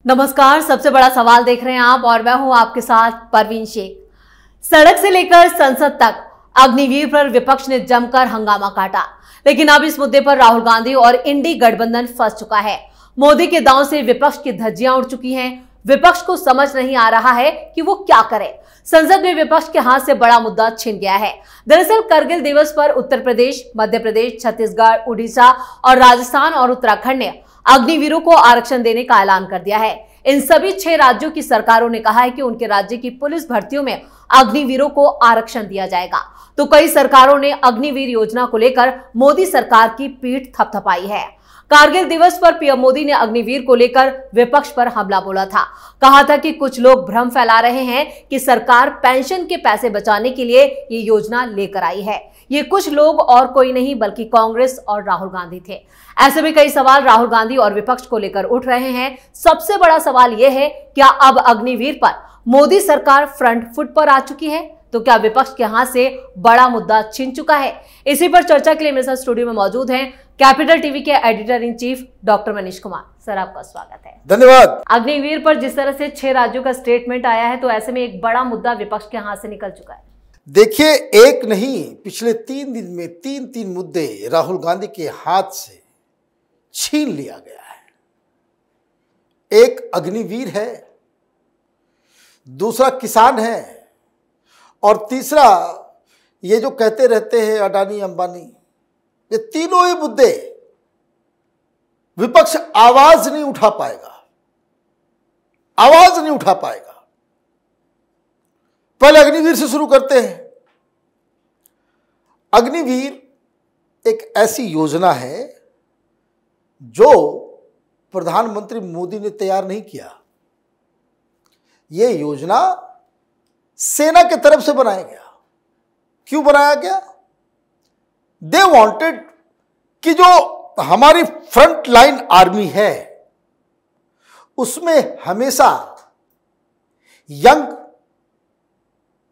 नमस्कार। सबसे बड़ा सवाल देख रहे हैं आप और मैं हूं आपके साथ परवीन शेख। सड़क से लेकर संसद तक अग्निवीर पर विपक्ष ने जमकर हंगामा काटा, लेकिन अब इस मुद्दे पर राहुल गांधी और इंडी गठबंधन फंस चुका है। मोदी के दांव से विपक्ष की धज्जियां उड़ चुकी हैं। विपक्ष को समझ नहीं आ रहा है कि वो क्या करे। संसद में विपक्ष के हाथ से बड़ा मुद्दा छिन गया है। दरअसल करगिल दिवस पर उत्तर प्रदेश, मध्य प्रदेश, छत्तीसगढ़, उड़ीसा और राजस्थान और उत्तराखंड ने अग्निवीरों को आरक्षण देने का ऐलान कर दिया है। इन सभी 6 राज्यों की सरकारों ने कहा है कि उनके राज्य की पुलिस भर्तियों में अग्निवीरों को आरक्षण दिया जाएगा। तो कई सरकारों ने अग्निवीर योजना को लेकर मोदी सरकार की पीठ थपथपाई है। कारगिल दिवस पर पीएम मोदी ने अग्निवीर को लेकर विपक्ष पर हमला बोला था। कहा था कि कुछ लोग भ्रम फैला रहे हैं कि सरकार पेंशन के पैसे बचाने के लिए ये योजना लेकर आई है। ये कुछ लोग और कोई नहीं बल्कि कांग्रेस और राहुल गांधी थे। ऐसे में कई सवाल राहुल गांधी और विपक्ष को लेकर उठ रहे हैं। सबसे बड़ा सवाल यह है, क्या अब अग्निवीर पर मोदी सरकार फ्रंट फुट पर आ चुकी है? तो क्या विपक्ष के हाथ से बड़ा मुद्दा छिन चुका है? इसी पर चर्चा के लिए मेरे साथ स्टूडियो में मौजूद हैं कैपिटल टीवी के editor in chief doctor Manish Kumar. Sir, आपका स्वागत है। धन्यवाद। अग्निवीर पर जिस तरह से 6 राज्यों का स्टेटमेंट आया है, तो ऐसे में एक बड़ा मुद्दा विपक्ष के हाथ से निकल चुका है। देखिए, एक नहीं, पिछले 3 दिन में 3 मुद्दे राहुल गांधी के हाथ से छीन लिया गया है। एक अग्निवीर है, दूसरा किसान है और तीसरा ये जो कहते रहते हैं अडानी अंबानी। ये तीनों ही मुद्दे विपक्ष आवाज नहीं उठा पाएगा, आवाज नहीं उठा पाएगा। पहले अग्निवीर से शुरू करते हैं। अग्निवीर एक ऐसी योजना है जो प्रधानमंत्री मोदी ने तैयार नहीं किया। यह योजना सेना की तरफ से बनाया गया। क्यों बनाया गया? दे वांटेड कि जो हमारी फ्रंट लाइन आर्मी है उसमें हमेशा यंग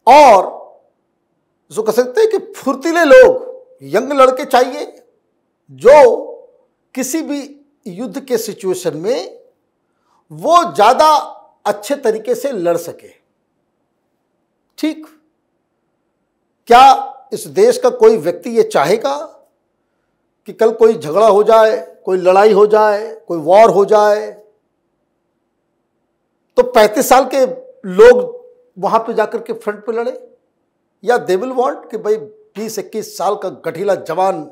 और जो कह सकते हैं कि फुर्तीले लोग, यंग लड़के चाहिए जो किसी भी युद्ध के सिचुएशन में वो ज्यादा अच्छे तरीके से लड़ सके। ठीक, क्या इस देश का कोई व्यक्ति ये चाहेगा कि कल कोई झगड़ा हो जाए, कोई लड़ाई हो जाए, कोई वॉर हो जाए तो 35 साल के लोग वहां पे जाकर के फ्रंट पे लड़े? या दे विल वांट कि भाई 20-21 साल का गठीला जवान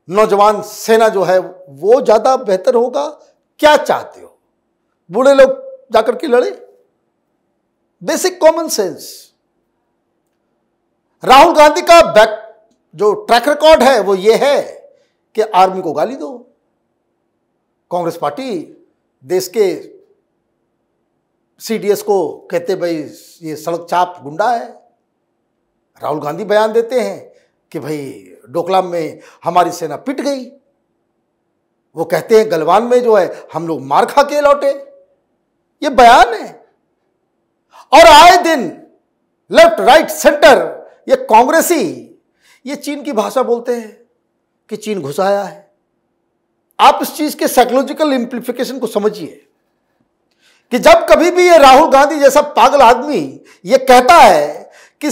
नौजवान सेना जो है वो ज्यादा बेहतर होगा? क्या चाहते हो? बूढ़े लोग जाकर के लड़े? Basic common sense. Rahul Gandhi का जो ट्रैक रिकॉर्ड है वो ये है कि आर्मी को गाली दो। कांग्रेस पार्टी देश के सीडीएस को कहते भाई ये सड़क चाप गुंडा है। राहुल गांधी बयान देते हैं कि भाई डोकलाम में हमारी सेना पिट गई। वो कहते हैं गलवान में जो है हम लोग मार खा के लौटे। ये बयान है। और आए दिन लेफ्ट राइट सेंटर ये कांग्रेसी ये चीन की भाषा बोलते हैं कि चीन घुसाया है। आप इस चीज के साइकोलॉजिकल इंप्लीकेशन को समझिए कि जब कभी भी ये राहुल गांधी जैसा पागल आदमी ये कहता है कि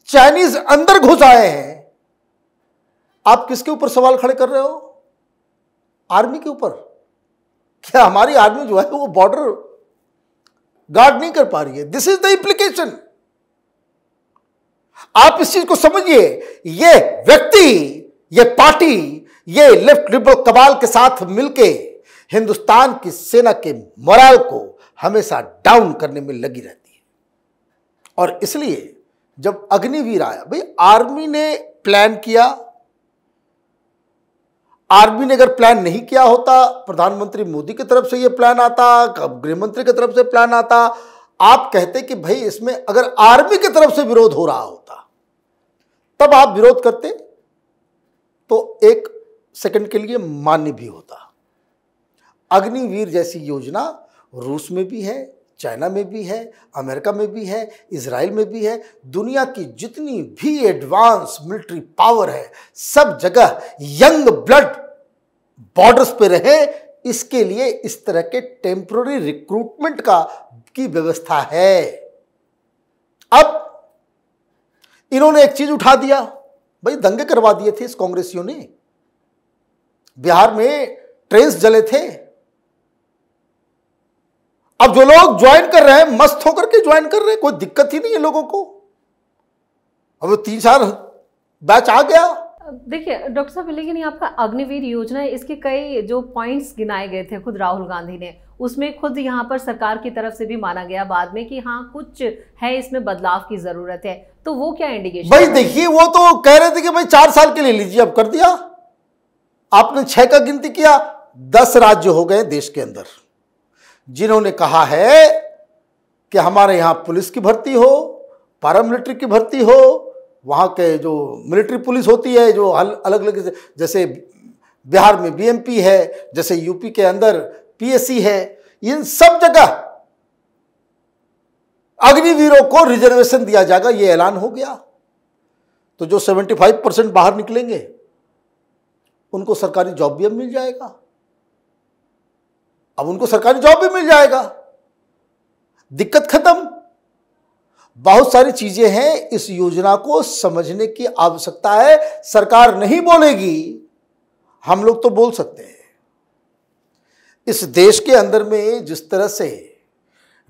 चाइनीज अंदर घुस आए हैं, आप किसके ऊपर सवाल खड़े कर रहे हो? आर्मी के ऊपर। क्या हमारी आर्मी जो है वो बॉर्डर गार्ड नहीं कर पा रही है? This is the implication. आप इस चीज को समझिए। ये व्यक्ति, ये पार्टी, ये लेफ्ट लिबरल कबाल के साथ मिलके हिंदुस्तान की सेना के मोरल को हमेशा डाउन करने में लगी रहती है। और इसलिए जब अग्निवीर आया, भाई आर्मी ने प्लान किया। आर्मी ने अगर प्लान नहीं किया होता, प्रधानमंत्री मोदी की तरफ से यह प्लान आता, गृह मंत्री की तरफ से प्लान आता, आप कहते कि भाई इसमें अगर आर्मी की तरफ से विरोध हो रहा होता तब आप विरोध करते तो एक सेकंड के लिए मान्य भी होता। अग्निवीर जैसी योजना रूस में भी है, चाइना में भी है, अमेरिका में भी है, इजराइल में भी है। दुनिया की जितनी भी एडवांस मिलिट्री पावर है सब जगह यंग ब्लड बॉर्डर्स पे रहे, इसके लिए इस तरह के टेम्पररी रिक्रूटमेंट की व्यवस्था है। अब इन्होंने एक चीज उठा दिया, भाई दंगे करवा दिए थे इस कांग्रेसियों ने, बिहार में ट्रेन्स जले थे। अब जो लोग ज्वाइन कर रहे हैं मस्त होकर के ज्वाइन कर रहे हैं, कोई दिक्कत ही नहीं है लोगों को। अब 3-4 बैच आ गया। देखिए डॉक्टर साहब, लेकिन ये आपका अग्निवीर योजना है, इसके कई जो पॉइंट्स गिनाए गए थे खुद राहुल गांधी ने, उसमें खुद यहाँ पर सरकार की तरफ से भी माना गया बाद में कि हाँ कुछ है इसमें बदलाव की जरूरत है, तो वो क्या इंडिकेशन? भाई देखिए, वो तो कह रहे थे कि भाई 4 साल के लिए लीजिए, अब कर दिया आपने। 6 का गिनती किया, 10 राज्य हो गए देश के अंदर जिन्होंने कहा है कि हमारे यहां पुलिस की भर्ती हो, पैरामिलिट्री की भर्ती हो, वहां के जो मिलिट्री पुलिस होती है जो अलग अलग, जैसे बिहार में बीएमपी है, जैसे यूपी के अंदर पीएससी है, इन सब जगह अग्निवीरों को रिजर्वेशन दिया जाएगा, ये ऐलान हो गया। तो जो 75% बाहर निकलेंगे उनको सरकारी जॉब भी अब मिल जाएगा। अब उनको सरकारी जॉब भी मिल जाएगा, दिक्कत खत्म। बहुत सारी चीजें हैं, इस योजना को समझने की आवश्यकता है। सरकार नहीं बोलेगी, हम लोग तो बोल सकते हैं। इस देश के अंदर में जिस तरह से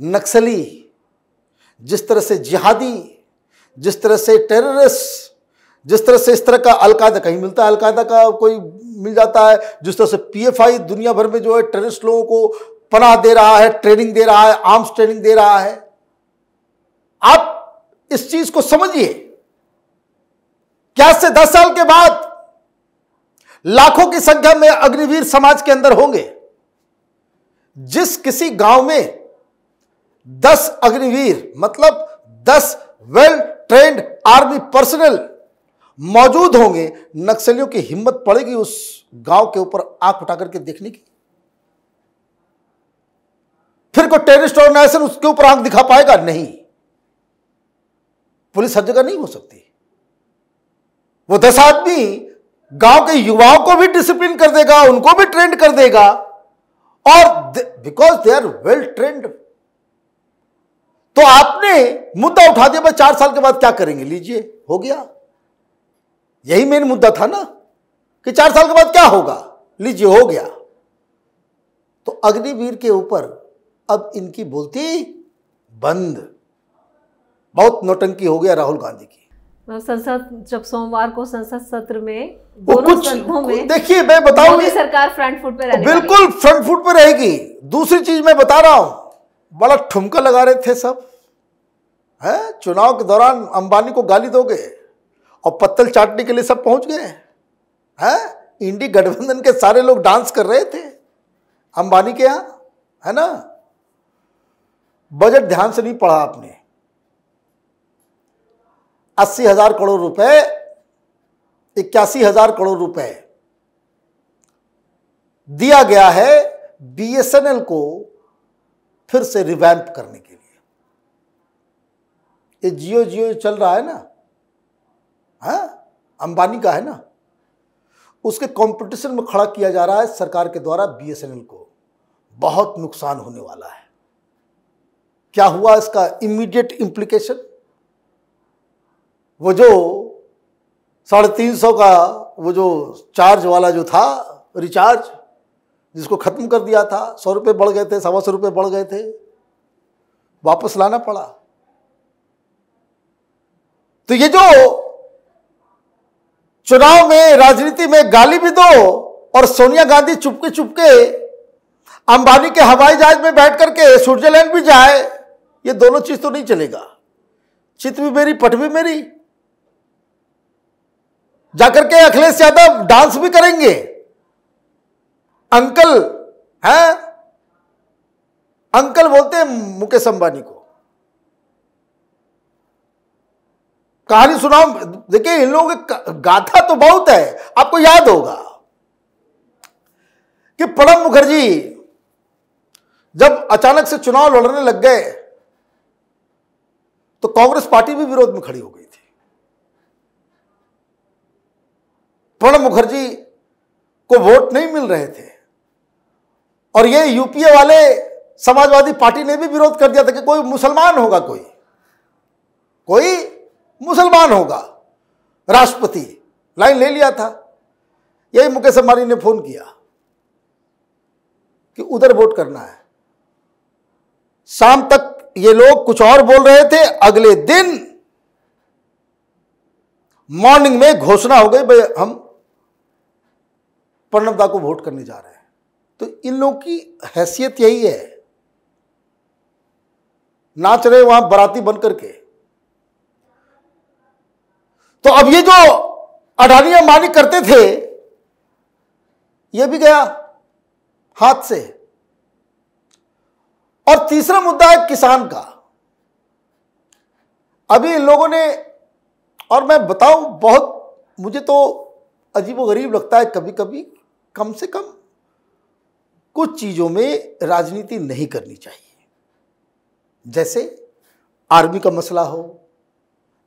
नक्सली, जिस तरह से जिहादी, जिस तरह से टेररिस्ट, जिस तरह से इस तरह का अलकायदा कहीं मिलता है, अलकायदा का कोई मिल जाता है, जिस तरह से पीएफआई दुनिया भर में जो है टेररिस्ट लोगों को पनाह दे रहा है, ट्रेनिंग दे रहा है, आर्म्स ट्रेनिंग दे रहा है। आप इस चीज को समझिए कि आज से 10 साल के बाद लाखों की संख्या में अग्निवीर समाज के अंदर होंगे। जिस किसी गांव में 10 अग्निवीर मतलब 10 वेल ट्रेंड आर्मी पर्सनल मौजूद होंगे, नक्सलियों की हिम्मत पड़ेगी उस गांव के ऊपर आंख उठा करके देखने की? फिर कोई टेररिस्ट ऑर्गेनाइजेशन उसके ऊपर आंख दिखा पाएगा? नहीं। पुलिस हर जगह नहीं हो सकती। वो 10 आदमी गांव के युवाओं को भी डिसिप्लिन कर देगा, उनको भी ट्रेंड कर देगा, और because they are well trained. तो आपने मुद्दा उठा दिया, भाई 4 साल के बाद क्या करेंगे, लीजिए हो गया। यही मेन मुद्दा था ना कि 4 साल के बाद क्या होगा, लीजिए हो गया। तो अग्निवीर के ऊपर अब इनकी बोलती बंद। बहुत नौटंकी हो गया राहुल गांधी की। संसद जब सोमवार को संसद सत्र में दोनों सदनों में देखिए, मैं बताऊं, मोदी सरकार फ्रंट फुट पे रहने बिल्कुल फ्रंट फुट पे रहेगी। दूसरी चीज मैं बता रहा हूं, बड़ा ठुमका लगा रहे थे सब, है चुनाव के दौरान अंबानी को गाली दोगे और पत्तल चाटने के लिए सब पहुंच गए हैं। इंडी गठबंधन के सारे लोग डांस कर रहे थे अंबानी के यहां, है ना। बजट ध्यान से नहीं पढ़ा आपने। 80,000 करोड़ रुपए, 81,000 करोड़ रुपए दिया गया है बीएसएनएल को फिर से रिवैम्प करने के लिए। ये जियो चल रहा है ना, हाँ अंबानी का है ना, उसके कंपटीशन में खड़ा किया जा रहा है सरकार के द्वारा बीएसएनएल को। बहुत नुकसान होने वाला है। क्या हुआ इसका इमीडिएट इंप्लीकेशन? वो जो 350 का वो जो चार्ज वाला जो था, रिचार्ज, जिसको खत्म कर दिया था, 100 रुपये बढ़ गए थे, 125 रुपये बढ़ गए थे, वापस लाना पड़ा। तो ये जो चुनाव में, राजनीति में गाली भी दो और सोनिया गांधी चुपके चुपके अंबानी के हवाई जहाज में बैठ करके स्विट्जरलैंड भी जाए, ये दोनों चीज तो नहीं चलेगा। चित भी मेरी, पट भी मेरी। जाकर के अखिलेश यादव डांस भी करेंगे, अंकल हैं, अंकल बोलते हैं मुकेश अंबानी को। कहानी सुनाओ। देखिए, इन लोगों की गाथा तो बहुत है। आपको याद होगा कि प्रणब मुखर्जी जब अचानक से चुनाव लड़ने लग गए तो कांग्रेस पार्टी भी विरोध में खड़ी हो गई थी। प्रणब मुखर्जी को वोट नहीं मिल रहे थे और ये यूपीए वाले समाजवादी पार्टी ने भी विरोध कर दिया था कि कोई मुसलमान होगा, कोई मुसलमान होगा राष्ट्रपति, लाइन ले लिया था। यही मुकेश अंबानी ने फोन किया कि उधर वोट करना है। शाम तक ये लोग कुछ और बोल रहे थे, अगले दिन मॉर्निंग में घोषणा हो गई, भाई हम प्रणब दा को वोट करने जा रहे हैं। तो इन लोगों की हैसियत यही है, नाच रहे वहां बाराती बनकर के। तो अब ये जो अडानी अंबानी करते थे, ये भी गया हाथ से। और तीसरा मुद्दा है किसान का। अभी इन लोगों ने, और मैं बताऊं, बहुत मुझे तो अजीबोगरीब लगता है कभी कभी, कम से कम कुछ चीजों में राजनीति नहीं करनी चाहिए। जैसे आर्मी का मसला हो,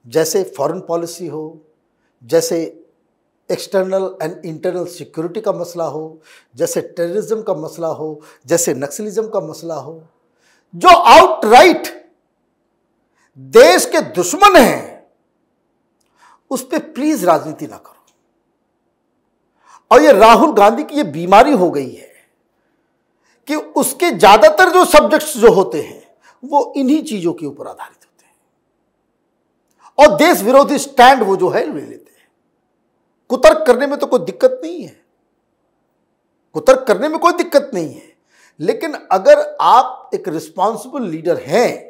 जैसे फॉरेन पॉलिसी हो, जैसे एक्सटर्नल एंड इंटरनल सिक्योरिटी का मसला हो, जैसे टेररिज्म का मसला हो, जैसे नक्सलिज्म का मसला हो। जो आउटराइट देश के दुश्मन हैं, उस पर प्लीज राजनीति ना करो। और ये राहुल गांधी की ये बीमारी हो गई है कि उसके ज्यादातर जो सब्जेक्ट्स जो होते हैं वो इन्हीं चीजों के ऊपर आधारित होते हैं, और देश विरोधी स्टैंड वो जो है ले लेते हैं। कुतर्क करने में तो कोई दिक्कत नहीं है, कुतर्क करने में कोई दिक्कत नहीं है, लेकिन अगर आप एक रिस्पॉन्सिबल लीडर हैं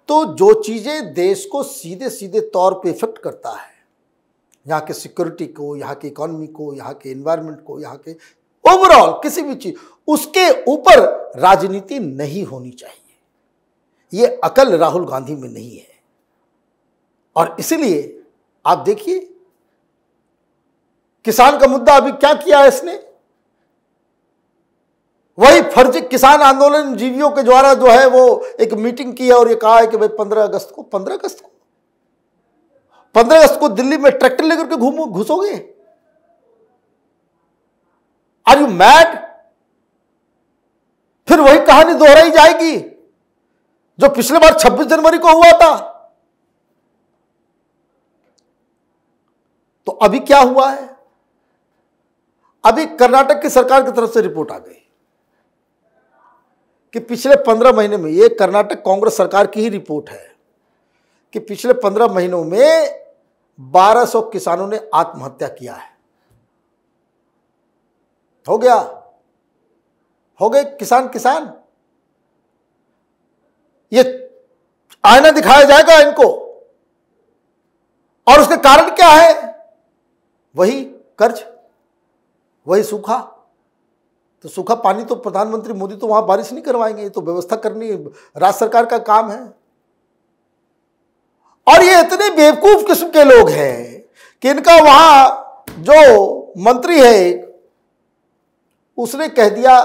तो जो चीजें देश को सीधे सीधे तौर पे इफेक्ट करता है, यहाँ के सिक्योरिटी को, यहाँ की इकोनॉमी को, यहाँ के एनवायरनमेंट को, यहाँ के ओवरऑल किसी भी चीज, उसके ऊपर राजनीति नहीं होनी चाहिए। ये अकल राहुल गांधी में नहीं है। और इसलिए आप देखिए किसान का मुद्दा अभी क्या किया है इसने, वही फर्जी किसान आंदोलन जीवियों के द्वारा जो है वो एक मीटिंग की है और ये कहा है कि भाई 15 अगस्त को दिल्ली में ट्रैक्टर लेकर के घुसोगे। Are you mad? फिर वही कहानी दोहराई जाएगी जो पिछले बार 26 जनवरी को हुआ था। तो अभी क्या हुआ है, अभी कर्नाटक की सरकार की तरफ से रिपोर्ट आ गई कि पिछले 15 महीने में, ये कर्नाटक कांग्रेस सरकार की ही रिपोर्ट है कि पिछले 15 महीनों में 1200 किसानों ने आत्महत्या किया है। हो गए किसान। ये आईना दिखाया जाएगा इनको, और उसके कारण क्या है? वही कर्ज, वही सूखा। तो सूखा पानी तो प्रधानमंत्री मोदी तो वहां बारिश नहीं करवाएंगे, ये तो व्यवस्था करनी राज्य सरकार का काम है। और ये इतने बेवकूफ किस्म के लोग हैं कि इनका वहां जो मंत्री है उसने कह दिया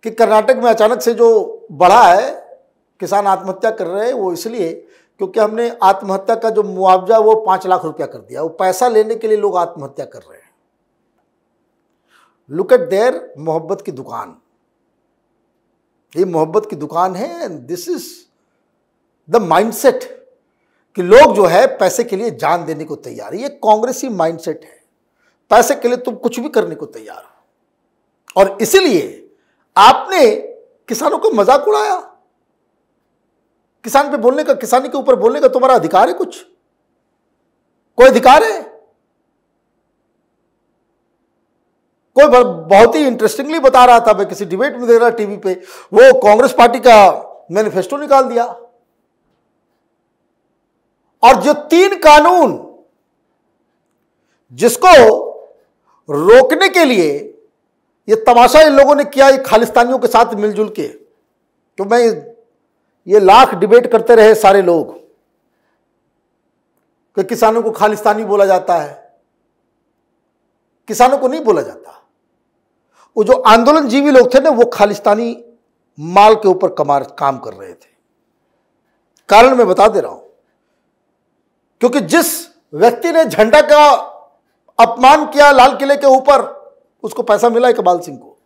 कि कर्नाटक में अचानक से जो बढ़ा है, किसान आत्महत्या कर रहे हैं, वो इसलिए क्योंकि हमने आत्महत्या का जो मुआवजा वो 5 लाख रुपया कर दिया। वो पैसा लेने के लिए लोग आत्महत्या कर रहे हैं। लुक एट देयर मोहब्बत की दुकान। ये मोहब्बत की दुकान है। दिस इज द माइंडसेट कि लोग जो है पैसे के लिए जान देने को तैयार है। ये कांग्रेसी माइंडसेट है, पैसे के लिए तुम कुछ भी करने को तैयार हो। और इसलिए आपने किसानों को मजाक उड़ाया। किसान पे बोलने का, किसानी के ऊपर बोलने का तुम्हारा अधिकार है? कोई अधिकार है? कोई बहुत ही इंटरेस्टिंगली बता रहा था, मैं किसी डिबेट में देख रहा टीवी पे, वो कांग्रेस पार्टी का मैनिफेस्टो निकाल दिया और जो 3 कानून जिसको रोकने के लिए ये तमाशा इन लोगों ने किया, ये खालिस्तानियों के साथ मिलजुल के। तो मैं ये लाख डिबेट करते रहे सारे लोग कि किसानों को खालिस्तानी बोला जाता है। किसानों को नहीं बोला जाता। वो जो आंदोलनजीवी लोग थे ना, वो खालिस्तानी माल के ऊपर काम कर रहे थे। कारण मैं बता दे रहा हूं, क्योंकि जिस व्यक्ति ने झंडा का अपमान किया लाल किले के ऊपर, उसको पैसा मिला इकबाल सिंह को।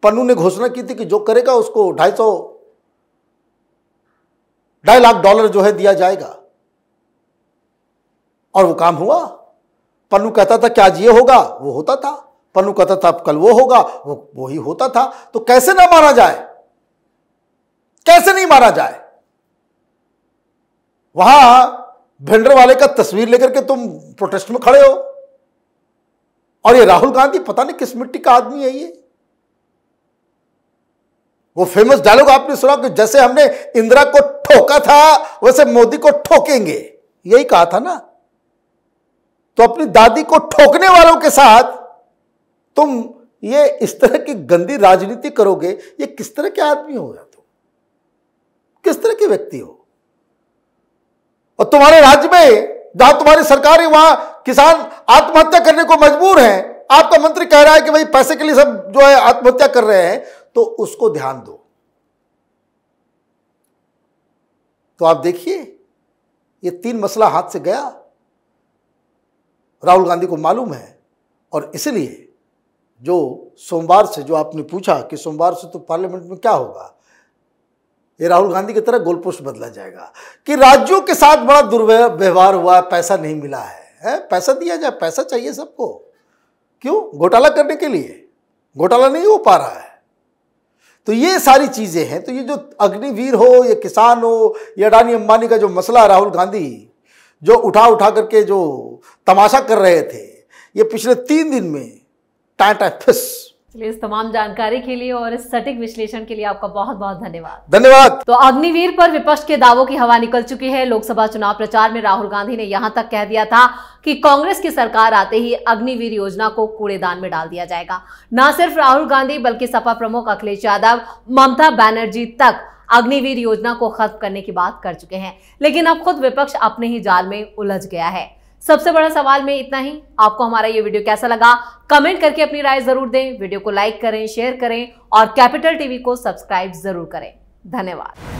पन्नू ने घोषणा की थी कि जो करेगा उसको $2.5 लाख जो है दिया जाएगा, और वो काम हुआ। पन्नू कहता था कि आज ये होगा, वो होता था। पन्नू कहता था कल वो होगा, वो ही होता था। तो कैसे ना माना जाए, कैसे नहीं माना जाए। वहां भेंडर वाले का तस्वीर लेकर के तुम प्रोटेस्ट में खड़े हो, और ये राहुल गांधी पता नहीं किस मिट्टी का आदमी है ये। वो फेमस डायलॉग आपने सुना कि जैसे हमने इंदिरा को ठोका था वैसे मोदी को ठोकेंगे, यही कहा था ना। तो अपनी दादी को ठोकने वालों के साथ तुम ये इस तरह की गंदी राजनीति करोगे, ये किस तरह के आदमी हो या तुम, किस तरह के व्यक्ति हो। और तुम्हारे राज्य में जहां तुम्हारी सरकार है वहां किसान आत्महत्या करने को मजबूर हैं, आपका मंत्री कह रहा है कि भाई पैसे के लिए सब जो है आत्महत्या कर रहे हैं, तो उसको ध्यान दो। तो आप देखिए ये 3 मसला हाथ से गया, राहुल गांधी को मालूम है। और इसलिए जो सोमवार से, जो आपने पूछा कि सोमवार से तो पार्लियामेंट में क्या होगा, ये राहुल गांधी की तरह गोलपोस्ट बदला जाएगा कि राज्यों के साथ बड़ा दुर्व्यवहार हुआ, पैसा नहीं मिला है, पैसा दिया जाए, पैसा चाहिए सबको। क्यों? घोटाला करने के लिए। घोटाला नहीं हो पा रहा है। तो ये सारी चीजें हैं। तो ये जो अग्निवीर हो, ये किसान हो, ये अडानी अंबानी का जो मसला, राहुल गांधी जो उठा करके जो तमाशा कर रहे थे, ये पिछले 3 दिन में टाटा फिस। इस तमाम जानकारी के लिए और इस सटीक विश्लेषण के लिए आपका बहुत बहुत धन्यवाद। धन्यवाद। तो अग्निवीर पर विपक्ष के दावों की हवा निकल चुकी है। लोकसभा चुनाव प्रचार में राहुल गांधी ने यहां तक कह दिया था कि कांग्रेस की सरकार आते ही अग्निवीर योजना को कूड़ेदान में डाल दिया जाएगा। न सिर्फ राहुल गांधी बल्कि सपा प्रमुख अखिलेश यादव, ममता बनर्जी तक अग्निवीर योजना को खत्म करने की बात कर चुके हैं। लेकिन अब खुद विपक्ष अपने ही जाल में उलझ गया है। सबसे बड़ा सवाल में इतना ही। आपको हमारा ये वीडियो कैसा लगा कमेंट करके अपनी राय जरूर दें। वीडियो को लाइक करें, शेयर करें और कैपिटल टीवी को सब्सक्राइब जरूर करें। धन्यवाद।